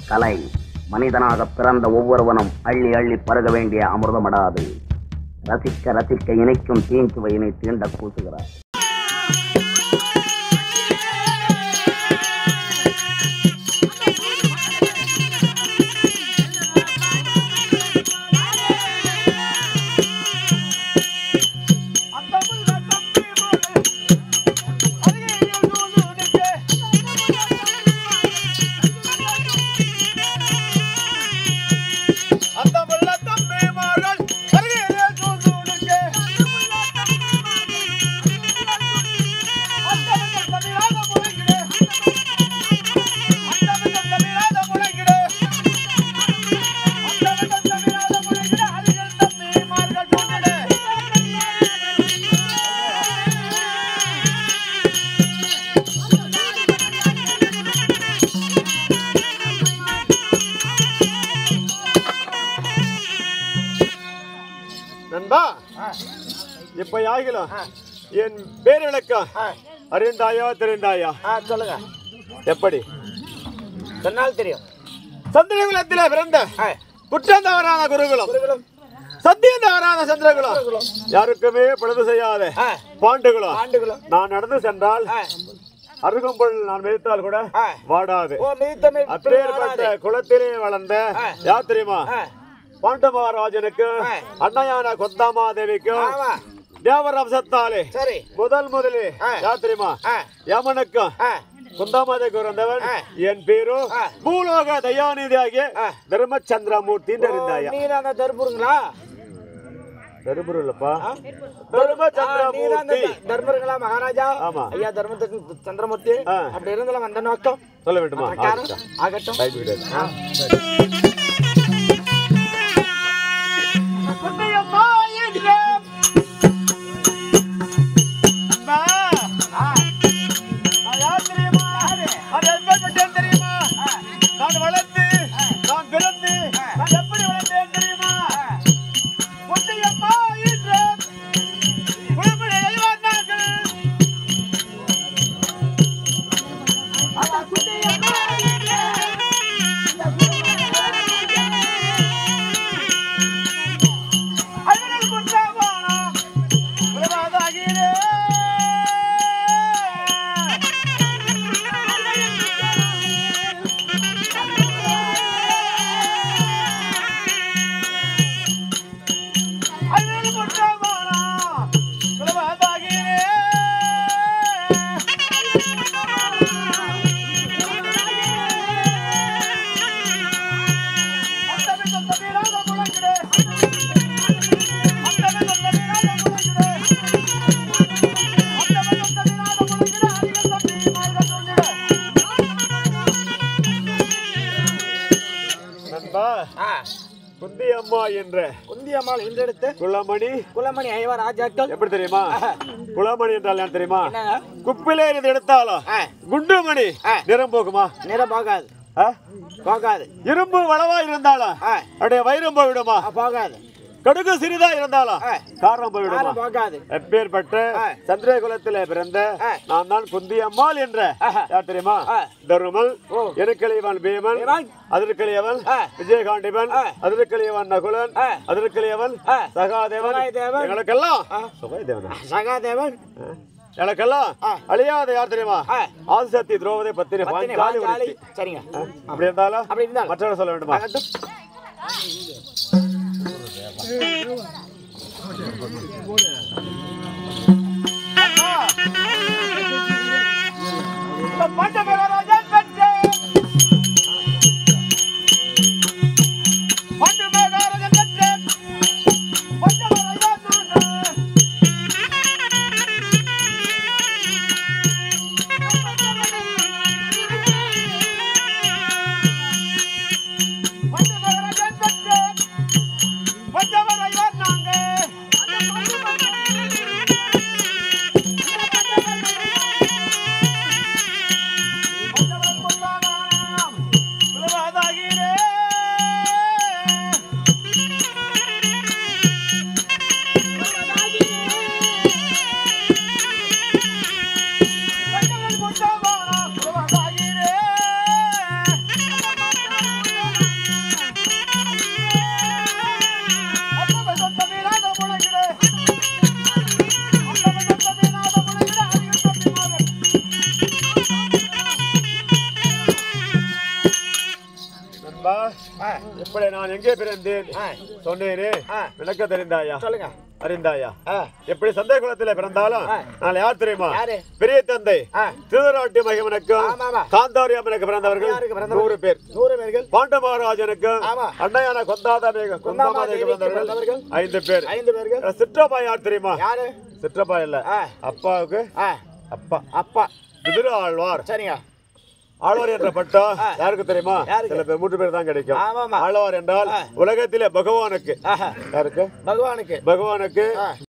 கலை. மனிதனாக பிறந்த ஒவ்வொருவனும் அள்ளி அள்ளி பருக வேண்டிய அமிர்தமடாது. ரசிக்க ரசிக்க இணைக்கும் தீஞ்சுவையினை தீண்ட கூசுகிறார். இப்ப ஆகிலும் என் பேர் விளக்கம் அறிந்தாயா தெரிந்தாயா? சொல்லுங்க. எப்படி சொன்னால் தெரியும். சந்திரகுலத்திலே பிறந்த குற்றம் தவறான குருகுலம், சத்தியம் தவறான சந்திரகுலம், யாருக்குமே பழுது செய்யாத பாண்டுகுலம். நான் நடந்து சென்றால் அருகம்புல் நான் மிதித்தால் கூட வாடாது. அப்பேற்பட்ட குளத்திலே வளர்ந்த யார் தெரியுமா? பாண்ட மகாராஜனுக்கும் அன்னையான கொத்தாமா தேவிக்கும் தேவர் வம்சத்தாலே முதலிலே யார் தெரியுமா? யமனுக்கும் குந்தாமாதேவிக்கு பிறந்தவன். என் பேரு பூலோக தயாநிதியாகிய தர்மச்சந்திரமூர்த்தி. தர்மருங்களா? தர்மபுரம் இல்லப்பா, தர்மச்சந்திரமூர்த்தி. தர்மருங்களா மகாராஜா? ஆமா ஐயா, தர்மச்சந்திரமூர்த்தி. அப்படி இருந்தாலும் அந்த நோக்கம் சொல்ல வேண்டுமா? ஆகட்டும். குந்தியம்மா என்ற குந்தியம்மாள் என்றெடுத்து குலமணி ஐவா ராஜாக்கள். எப்படி தெரியுமா? குலமணி என்றால் என்ன தெரியுமா? குப்பிலே இருந்து எடுத்தாலும் குண்டுமணி நிறம் போகுமா? நிறம் போகாது. போகாது. இரும்பு வளவா இருந்தாலும் அப்படியே வைரம் போய்விடுமா? போகாது. கடுகு சிறிதா இருந்தாலும் காரணம் போய்விடுமா? போகாது. எப்பேற்பட்ட சந்திரகுலத்திலே பிறந்த நான் தான் குந்தியம்மாள் என்ற யார் தெரியுமா? தருமல், எனக்கிளியவன் பீமன், அதிர்கலியவன் விஜயகாண்டிபன், அதிர்கலியவன் நகுலன், அதிர்கலியவன் சகாதேவன். எங்களுக்கெல்லாம் சகாதேவன் எனக்கெல்லாம் அழியாத யார் தெரியுமா? ஆதிசக்தி திரௌபதி பத்தினி பாஞ்சாலி. சரிங்க. அப்படி இருந்தாலும் மற்றவர்கள் சொல்ல வேண்டுமா? இப்படி நான் எங்கே பிறந்தேன் சொன்னேனே விளக்க தெரிந்தாயா? சொல்லுங்க. அறிந்தாயா? எப்படி சந்தை குலத்திலே பிறந்தாலும் நான் யார் தெரியுமா? யாரு? பெரிய தந்தை திருதராட்டி மகிமனுக்கும் ஆமாமா. காந்தாரி அம்மனுக்கு பிறந்தவர்கள் 100 பேர். 100 பேர்கள். பாண்ட மகாராஜனுக்கும் ஆமா. அண்ணையான குந்தாமாதேவிக்கு பிறந்தவர்கள் 5 பேர். 5 பேர்கள். சிற்றப்பா யார் தெரியுமா? யாரு? சிற்றப்பா இல்ல, அப்பாவுக்கு அப்பா. அப்பா விதுர ஆழ்வார். சரிங்க. ஆழ்வார் என்ற பட்டம் யாருக்கு தெரியுமா? சில பேர் 3 பேர் தான் கிடைக்கும். ஆழ்வார் என்றால் உலகத்திலே பகவானுக்கு. யாருக்கு? பகவானுக்கு. பகவானுக்கு